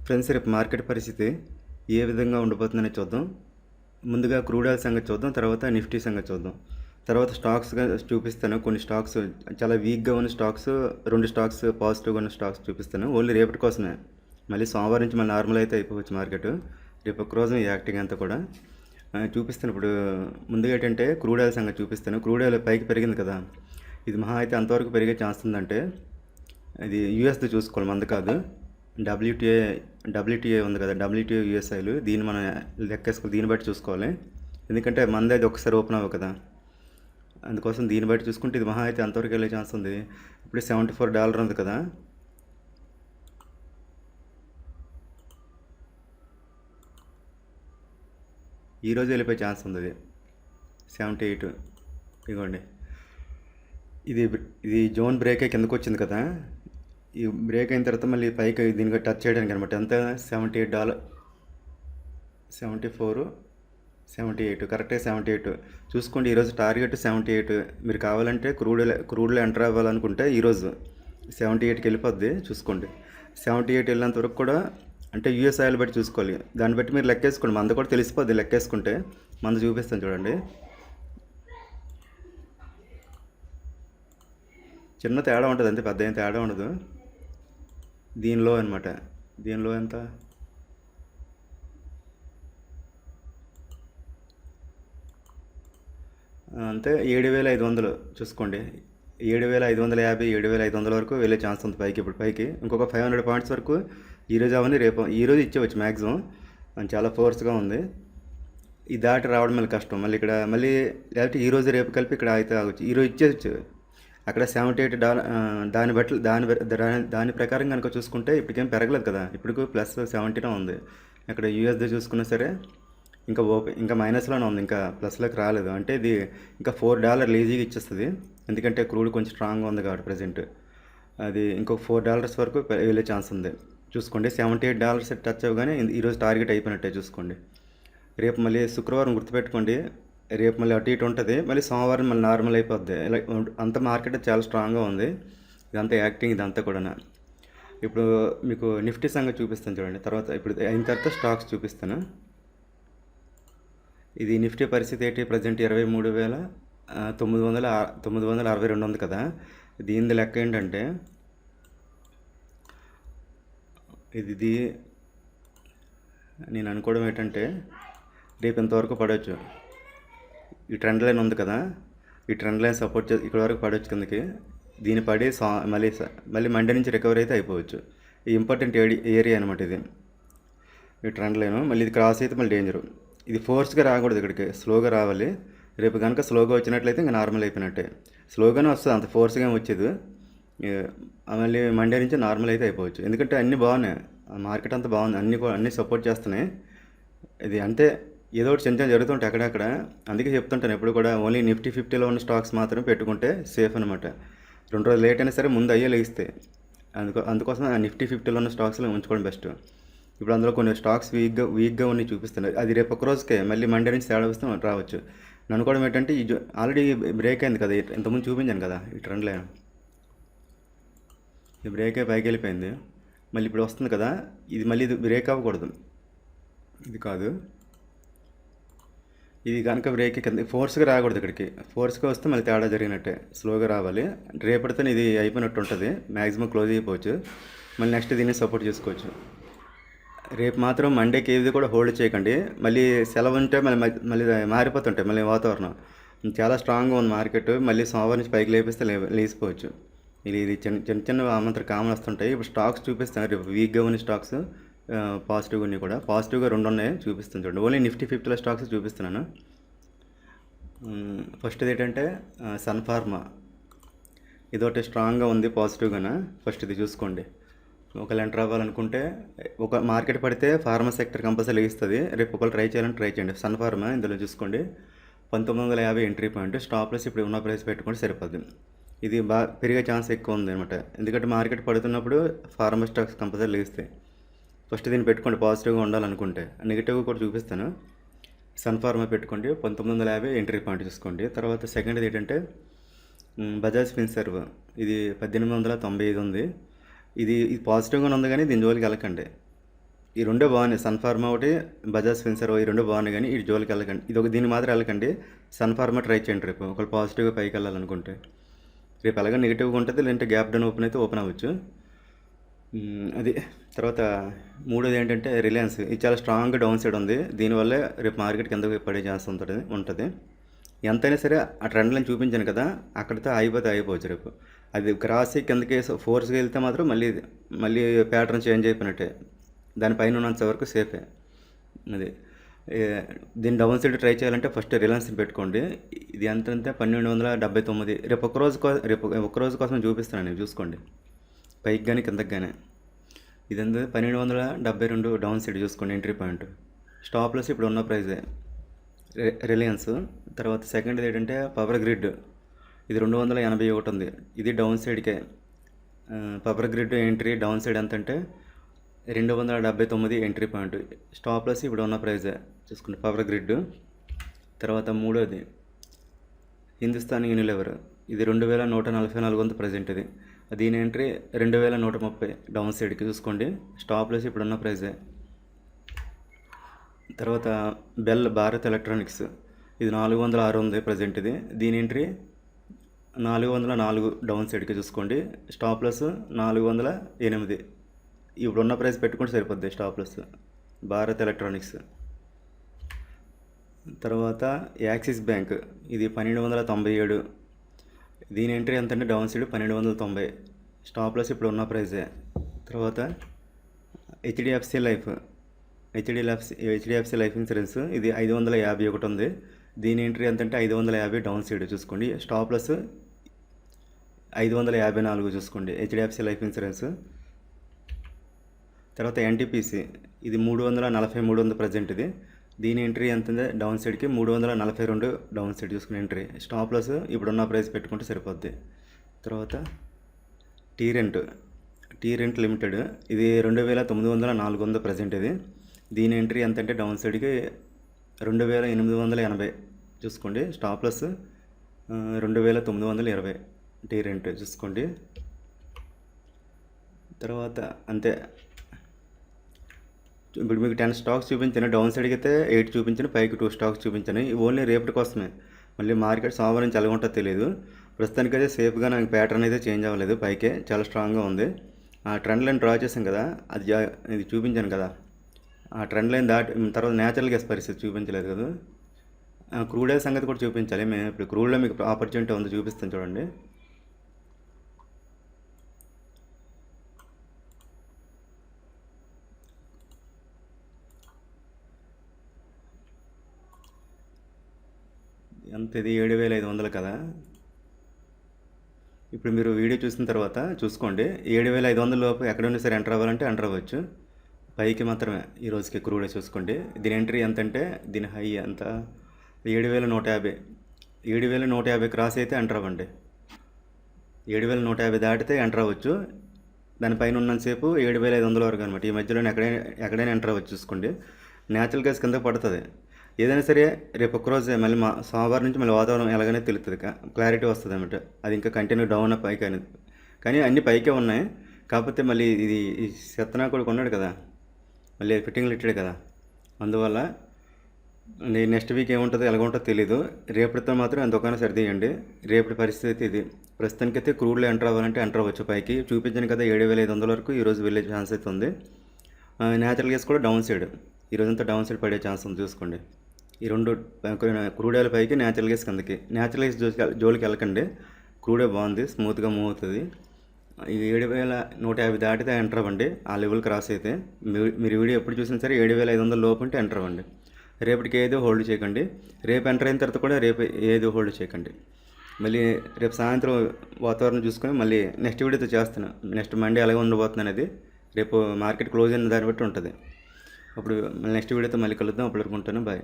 Friends, రేపు market పరిస్థితి ఏ విధంగా ఉండబోతుందని చూద్దాం. ముందుగా క్రూడ్ ఆయిల్ సంగతి చూద్దాం, తర్వాత నిఫ్టీ సంగతి చూద్దాం. తర్వాత స్టాక్స్గా చూపిస్తాను. కొన్ని స్టాక్స్ చాలా వీక్గా ఉన్న స్టాక్స్, 2 స్టాక్స్ పాజిటివ్గా ఉన్న స్టాక్స్ చూపిస్తాను. ఓన్లీ రేపటి కోసమే. మళ్ళీ సోమవారం నుంచి మళ్ళీ నార్మల్ అయితే అయిపోవచ్చు మార్కెట్. రేపు ఒక్క రోజు యాక్టింగ్ అంతా కూడా చూపిస్తాను. ఇప్పుడు ముందుగా ఏంటంటే క్రూడ్ ఆయిల్ సంగతి చూపిస్తాను. క్రూడ్ ఆయిల్ పైకి పెరిగింది కదా, ఇది మహా అయితే అంతవరకు పెరిగే ఛాన్స్ ఉందంటే ఇది యూఎస్ది చూసుకోవాలి, మంది కాదు. డబ్ల్యూటీఏ ఉంది కదా, డబ్ల్యూటీఏ యూఎస్ ఆయిల్, దీన్ని మనం లెక్కేసుకోవాలి, దీన్ని బట్టి చూసుకోవాలి. ఎందుకంటే మంది అది ఒకసారి ఓపెన్ అవ్వవు కదా, అందుకోసం దీన్ని బట్టి చూసుకుంటే ఇది మహా అయితే అంతవరకు వెళ్ళే ఛాన్స్ ఉంది. ఇప్పుడు $74 ఉంది కదా, ఈరోజు వెళ్ళిపోయే ఛాన్స్ ఉంది. అది 78 ఇదిగోండి. ఇది ఇది జోన్ బ్రేక్ అయ్యి కిందకు వచ్చింది కదా, ఈ బ్రేక్ అయిన తర్వాత మళ్ళీ పైకి దీనికి టచ్ చేయడానికి అనమాట. ఎంత $78, 74, 78, కరెక్ట్గా 78 చూసుకోండి. ఈరోజు టార్గెట్ 78. మీరు కావాలంటే క్రూడ్లో ఎంటర్ అవ్వాలనుకుంటే ఈరోజు 78కి వెళ్ళిపోద్ది. చూసుకోండి, 78 వెళ్ళినంత వరకు కూడా అంటే యూఎస్ ఆయిల్ బట్టి చూసుకోవాలి. దాన్ని బట్టి మీరు లెక్కేసుకోండి, మంద కూడా తెలిసిపోద్ది లెక్కేసుకుంటే. మంద చూపిస్తాను చూడండి. చిన్న తేడా ఉంటుంది అంతే, పెద్ద ఏం తేడా ఉండదు. దీనిలో అనమాట, దీనిలో ఎంత అంతే 7,500 చూసుకోండి. 7,550, 7,500 వరకు వెళ్ళే ఛాన్స్ ఉంది పైకి. ఇప్పుడు పైకి ఇంకొక 500 పాయింట్స్ వరకు ఈరోజు అవన్నీ రేపు ఈరోజు ఇచ్చేవచ్చు మ్యాక్సిమం. చాలా ఫోర్స్గా ఉంది. ఈ దాటి రావడం మళ్ళీ కష్టం. మళ్ళీ ఇక్కడ మళ్ళీ లేకపోతే ఈరోజు రేపు కలిపి ఇక్కడ అయితే ఆగొచ్చు. ఈరోజు ఇచ్చేయచ్చు అక్కడ $78. దాని ప్రకారం కనుక చూసుకుంటే ఇప్పటికేం పెరగలేదు కదా, ఇప్పటికి +70 ఉంది. అక్కడ యూఎస్ది చూసుకున్నా సరే ఇంకా మైనస్లోనే ఉంది, ఇంకా ప్లస్లోకి రాలేదు. అంటే ఇది ఇంకా $4 ఈజీగా ఇచ్చేస్తుంది. ఎందుకంటే క్రూడ్ కొంచెం స్ట్రాంగ్గా ఉంది కాబట్టి ప్రజెంట్. అది ఇంకొక $4 వరకు వెళ్ళే ఛాన్స్ ఉంది. చూసుకోండి, $78 టచ్ అవ్వగానే ఈరోజు టార్గెట్ అయిపోయినట్టే చూసుకోండి. రేపు మళ్ళీ శుక్రవారం గుర్తుపెట్టుకోండి, రేపు మళ్ళీ అటు ఇటు ఉంటుంది. మళ్ళీ సోమవారం మళ్ళీ నార్మల్ అయిపోద్ది. ఇలా అంత మార్కెట్ చాలా స్ట్రాంగ్గా ఉంది. ఇదంతా యాక్టింగ్, ఇదంతా కూడా. ఇప్పుడు మీకు నిఫ్టీ సంగతి చూపిస్తాను చూడండి. తర్వాత ఇప్పుడు అయిన తర్వాత స్టాక్స్ చూపిస్తాను. ఇది నిఫ్టీ పరిస్థితి ఏంటి, ప్రజెంట్ 23,962 ఉంది కదా. దీని లెక్క ఏంటంటే ఇది నేను అనుకోవడం ఏంటంటే రేపు ఇంతవరకు పడవచ్చు. ఈ ట్రెండ్ లైన్ ఉంది కదా, ఈ ట్రెండ్ లైన్ సపోర్ట్ చేసి ఇక్కడ వరకు పడవచ్చు కిందకి. దీన్ని పడి మళ్ళీ మండే నుంచి రికవరీ అయితే అయిపోవచ్చు. ఈ ఇంపార్టెంట్ ఏరియా అనమాట ఇది, ఈ ట్రెండ్ లైన్. మళ్ళీ ఇది క్రాస్ అయితే మళ్ళీ డేంజరు. ఇది ఫోర్స్గా రాకూడదు, ఇక్కడికి స్లోగా రావాలి. రేపు కనుక స్లోగా వచ్చినట్లయితే ఇంకా నార్మల్ అయిపోయినట్టే. స్లోగానే వస్తుంది, అంత ఫోర్స్గా వచ్చేది. మళ్ళీ మండే నుంచి నార్మల్ అయితే అయిపోవచ్చు. ఎందుకంటే అన్నీ బాగున్నాయి, మార్కెట్ అంతా బాగుంది, అన్నీ సపోర్ట్ చేస్తున్నాయి. ఇది అంతే, ఏదో ఒకటి చిన్న జరుగుతుంటాయి అక్కడక్కడ. అందుకే చెప్తుంటాను ఎప్పుడు కూడా ఓన్లీ నిఫ్టీ 50లో ఉన్న స్టాక్స్ మాత్రం పెట్టుకుంటే సేఫ్ అనమాట. 2 రోజులు లేట్ అయినా సరే ముందు అయ్యే లేస్తాయి. అందుకోసం నిఫ్టీ 50లో ఉన్న స్టాక్స్లో ఉంచుకోవడం బెస్ట్. ఇప్పుడు అందులో కొన్ని స్టాక్స్ వీక్గా ఉన్నాయి చూపిస్తున్నాయి. అది రేపు ఒక రోజుకే మళ్ళీ మండే నుంచి తేడా వస్తే రావచ్చు. నేను అనుకోవడం ఏంటంటే ఈ ఆల్రెడీ బ్రేక్ అయింది కదా, ఇంతకుముందు చూపించాను కదా ఈ ట్రెండ్ లైన్. ఈ బ్రేక్ అయి పైకి వెళ్ళిపోయింది, మళ్ళీ ఇప్పుడు వస్తుంది కదా. ఇది మళ్ళీ ఇది బ్రేక్ అవ్వకూడదు, ఇది కాదు. ఇది కనుక బ్రేక్ కింద ఫోర్స్గా రాకూడదు, ఇక్కడికి ఫోర్స్గా వస్తే మళ్ళీ తేడా జరిగినట్టే. స్లోగా రావాలి. రేపటితో ఇది అయిపోయినట్టు ఉంటుంది, మ్యాక్సిమం క్లోజ్ అయిపోవచ్చు. మళ్ళీ నెక్స్ట్ దీన్ని సపోర్ట్ చేసుకోవచ్చు. రేపు మాత్రం మండేకి ఏది కూడా హోల్డ్ చేయకండి. మళ్ళీ సెలవు ఉంటే మళ్ళీ మారిపోతుంటాయి మళ్ళీ వాతావరణం. చాలా స్ట్రాంగ్గా ఉంది మార్కెట్. మళ్ళీ సోమవారం నుంచి పైకి లేపిస్తే లేచిపోవచ్చు. ఇది చిన్న ఆమంతరం కామన్ వస్తుంటాయి. ఇప్పుడు స్టాక్స్ చూపిస్తాను, రేపు వీక్గా ఉన్న స్టాక్స్, పాజిటివ్గా ఉన్నాయి కూడా. పాజిటివ్గా 2 ఉన్నాయి చూపిస్తాను చూడండి. ఓన్లీ నిఫ్టీ 50లో స్టాక్స్ చూపిస్తున్నాను. ఫస్ట్ ఏంటంటే సన్ ఫార్మా, ఇదొకటి స్ట్రాంగ్గా ఉంది పాజిటివ్గానే. ఫస్ట్ ఇది చూసుకోండి. ఒకవేళ ఎంటర్ అవ్వాలనుకుంటే ఒక మార్కెట్ పడితే ఫార్మా సెక్టర్ కంపల్సరీ ఇస్తుంది. రేపు ఒకవేళ ట్రై చేయాలని ట్రై చేయండి. సన్ ఫార్మా ఇందులో చూసుకోండి, 1950 ఎంట్రీ పాయింట్. స్టాప్ లాస్ ఇప్పుడు ఉన్న ప్రైస్ పెట్టుకుంటే సరిపోద్ది. ఇది బాగా పెరిగే ఛాన్స్ ఎక్కువ ఉంది అనమాట. ఎందుకంటే మార్కెట్ పడుతున్నప్పుడు ఫార్మా స్టాక్స్ కంపల్సరీ లేస్తాయి. ఫస్ట్ దీన్ని పెట్టుకోండి పాజిటివ్గా ఉండాలనుకుంటే. నెగిటివ్గా కూడా చూపిస్తాను. సన్ ఫార్మా పెట్టుకోండి, 1950 ఎంట్రీ పాయింట్ చూసుకోండి. తర్వాత సెకండ్ది ఏంటంటే బజాజ్ ఫిన్సర్వ్, ఇది 1895 ఉంది. ఇది పాజిటివ్గానే ఉంది కానీ దీని జోలికి వెళ్ళకండి. ఈ రెండే బాగున్నాయి, సన్ ఫార్మా ఒకటి, బజాజ్ ఫిన్సర్, ఈ రెండు బాగున్నాయి. కానీ ఈ జోలికి వెళ్ళకండి, ఇది ఒక దీన్ని మాత్రం వెళ్ళకండి. సన్ ఫార్మా ట్రై చేయండి రేపు, ఒకళ్ళు పాజిటివ్గా పైకి వెళ్ళాలనుకుంటే. రేపు ఎలాగ నెగిటివ్గా ఉంటుంది, లేదంటే గ్యాప్ డౌన్ ఓపెన్ అయితే ఓపెన్ అవ్వచ్చు. అది తర్వాత మూడోది ఏంటంటే రిలయన్స్. ఇది చాలా స్ట్రాంగ్ డౌన్ సైడ్ ఉంది, దీనివల్లే రేపు మార్కెట్ కిందకి పడే ఛాన్స్ ఉంటుంది. ఎంతైనా సరే ఆ ట్రెండ్ లైన్ చూపించాను కదా, అక్కడితో అయిపోవచ్చు రేపు. అది క్రాస్ కిందకి ఫోర్స్గా వెళ్తే మాత్రం మళ్ళీ ప్యాటర్న్ చేంజ్ అయిపోయినట్టే, దానిపైన ఉన్నంత వరకు సేఫే. అది దీన్ని డౌన్ సైడ్ ట్రై చేయాలంటే ఫస్ట్ రిలయన్స్ని పెట్టుకోండి. ఇది ఎంతంటే 1279. రేపు ఒక్క రోజు కోసం చూపిస్తాను నేను, చూసుకోండి పైకి కానీ కిందకి కానీ. ఇది ఎంత 1272 డౌన్ సైడ్ చూసుకోండి ఎంట్రీ పాయింట్. స్టాప్ లాస్ ఇప్పుడు ఉన్న ప్రైజే రిలయన్స్. తర్వాత సెకండ్ ఏంటంటే పవర్ గ్రిడ్. ఇది 281 ఉంది, ఇది డౌన్ సైడ్కే. Power grid entry down side ఎంత అంటే 279 ఎంట్రీ పాయింట్. స్టాప్ లాస్ ఇప్పుడు ఉన్న ప్రైజే చూసుకోండి పవర్ గ్రిడ్. తర్వాత మూడోది హిందుస్థాన్ యూనిలివర్. ఇది 2144 ఉంది ప్రజెంట్. ఇది దీని ఎంట్రీ 2130 డౌన్ సైడ్కి చూసుకోండి. స్టాప్ లాస్ ఇప్పుడు ఉన్న ప్రైజే. తర్వాత భారత్ ఎలక్ట్రానిక్స్. ఇది 406 ఉంది ప్రజెంట్. ఇది దీని ఎంట్రీ 404 డౌన్ సైడ్కి చూసుకోండి. Stop loss 408. ఇప్పుడు ఉన్న ప్రైస్ పెట్టుకుంటే సరిపోద్ది స్టాప్ లాస్ భారత్ ఎలక్ట్రానిక్స్. తర్వాత యాక్సిస్ బ్యాంక్. ఇది 1297. దీని ఎంట్రీ ఎంత అంటే డౌన్ సైడ్ 1290. స్టాప్ లాస్ ఇప్పుడు ఉన్న ప్రైజే. తర్వాత హెచ్డిఎఫ్సి లైఫ్ ఇన్సూరెన్స్. ఇది 551 ఉంది, దీని ఎంట్రీ ఎంత అంటే 550 డౌన్ సైడ్ చూసుకోండి. స్టాప్ లాస్ 554 చూసుకోండి హెచ్డిఎఫ్సి లైఫ్ ఇన్సూరెన్స్. తర్వాత ఎన్టీపీసీ. ఇది 343 ఉంది ప్రజెంట్. ఇది దీని ఎంట్రీ ఎంత ఉంది డౌన్ సైడ్కి 342 డౌన్ సైడ్ చూసుకుని ఎంట్రీ. స్టాప్ లాస్ ఇప్పుడున్న ప్రైస్ పెట్టుకుంటే సరిపోద్ది. తర్వాత టీ రెంట్ లిమిటెడ్. ఇది 2904 ఉంది ప్రజెంట్. ఇది దీని ఎంట్రీ ఎంత అంటే డౌన్ సైడ్కి 2880 చూసుకోండి. స్టాప్ లాస్ 2920 టీ రెంట్ చూసుకోండి. తర్వాత అంతే. ఇప్పుడు మీకు 10 స్టాక్స్ చూపించాను, డౌన్ సైడ్కి అయితే 8 చూపించాను, పైకి 2 స్టాక్స్ చూపించాను. ఓన్లీ రేపటి కోసమే, మళ్ళీ మార్కెట్ సోమవారం నుంచి ఎలా ఉంటుందో తెలియదు. ప్రస్తుతానికైతే సేఫ్గా నాకు ప్యాటర్న్ అయితే చేంజ్ అవ్వలేదు, పైకే చాలా స్ట్రాంగ్గా ఉంది. ఆ ట్రెండ్ లైన్ డ్రా చేసాం కదా, ఇది చూపించాను కదా, ఆ ట్రెండ్ లైన్ దాటి తర్వాత న్యాచురల్ గ్యాస్ పరిస్థితి చూపించలేదు కదా. క్రూడ్ ఆయిల్ సంగతి కూడా చూపించాలి. మేము ఇప్పుడు క్రూడ్లో మీకు ఆపర్చునిటీ ఉంది, చూపిస్తాను చూడండి. ఎంత ఇది 7500 కదా. ఇప్పుడు మీరు వీడియో చూసిన తర్వాత చూసుకోండి, 7500 లోపు ఎక్కడైనా సరే ఎంటర్ అవ్వాలంటే ఎంటర్ అవ్వచ్చు. పైకి మాత్రమే ఈ రోజుకి క్రూడ్ చూసుకోండి. దీని ఎంట్రీ ఎంత అంటే దీని హై ఎంత 7150. 7150 క్రాస్ అయితే ఎంటర్ అవ్వండి. 7150 దాటితే ఎంటర్ అవ్వచ్చు. దానిపైన ఉన్నంతసేపు 7500 వరకు అనమాట. ఈ మధ్యలో ఎక్కడైనా ఎంటర్ అవ్వచ్చు చూసుకోండి. న్యాచురల్ గ్యాస్ కింద పడుతుంది. ఏదైనా సరే రేపు ఒక్కరోజే మళ్ళీ సోమవారం నుంచి మళ్ళీ వాతావరణం ఎలాగనే తెలుస్తుంది, క్లారిటీ వస్తుంది అన్నమాట. అది ఇంకా కంటిన్యూ డౌన్ పైకి అనేది, కానీ అన్ని పైకే ఉన్నాయి. కాకపోతే మళ్ళీ ఇది సత్యనా కూడా కొన్నాడు కదా, మళ్ళీ ఫిట్టింగ్లు ఇట్టాడు కదా, అందువల్ల నెక్స్ట్ వీక్ ఏముంటుందో ఎలాగ ఉంటుందో తెలీదు. రేపటితో మాత్రం ఎంతకైనా సరిదీయండి. రేపటి పరిస్థితి ఇది. ప్రస్తుతానికైతే క్రూడ్లో ఎంటర్ అవ్వాలంటే ఎంటర్ అవ్వచ్చు. పైకి చూపించాను కదా 7500 వరకు ఈరోజు వెళ్ళే ఛాన్స్ అయితే ఉంది. న్యాచురల్ గ్యాస్ కూడా డౌన్ సైడ్, ఈరోజంతా డౌన్ సైడ్ పడే ఛాన్స్ ఉంది చూసుకోండి. ఈ రెండు క్రూడ్ ఆయిల్ పైకి, న్యాచురల్ గ్యాస్ కిందకి. న్యాచురల్ గ్యాస్ జోలికి వెళ్ళకండి, క్రూడే బాగుంది, స్మూత్గా మూవ్ అవుతుంది. ఇది 7150 దాటితే ఎంటర్ అవ్వండి. ఆ లెవెల్ క్రాస్ అయితే మీరు వీడియో ఎప్పుడు చూసినా సరే 7500 లోపు ఉంటే ఎంటర్ అవ్వండి. రేపటికి ఏదో హోల్డ్ చేయకండి. రేపు ఎంటర్ అయిన తర్వాత కూడా రేపు ఏదో హోల్డ్ చేయకండి. మళ్ళీ రేపు సాయంత్రం వాతావరణం చూసుకొని మళ్ళీ నెక్స్ట్ వీడియోతో చేస్తాను. నెక్స్ట్ మండే అలాగే ఉండబోతుంది అనేది. రేపు మార్కెట్ క్లోజ్ అయిన దాన్ని బట్టి ఉంటుంది. అప్పుడు నెక్స్ట్ వీడియోతో మళ్ళీ కలుద్దాం. అప్పుడు ఉంటాను. బాయ్.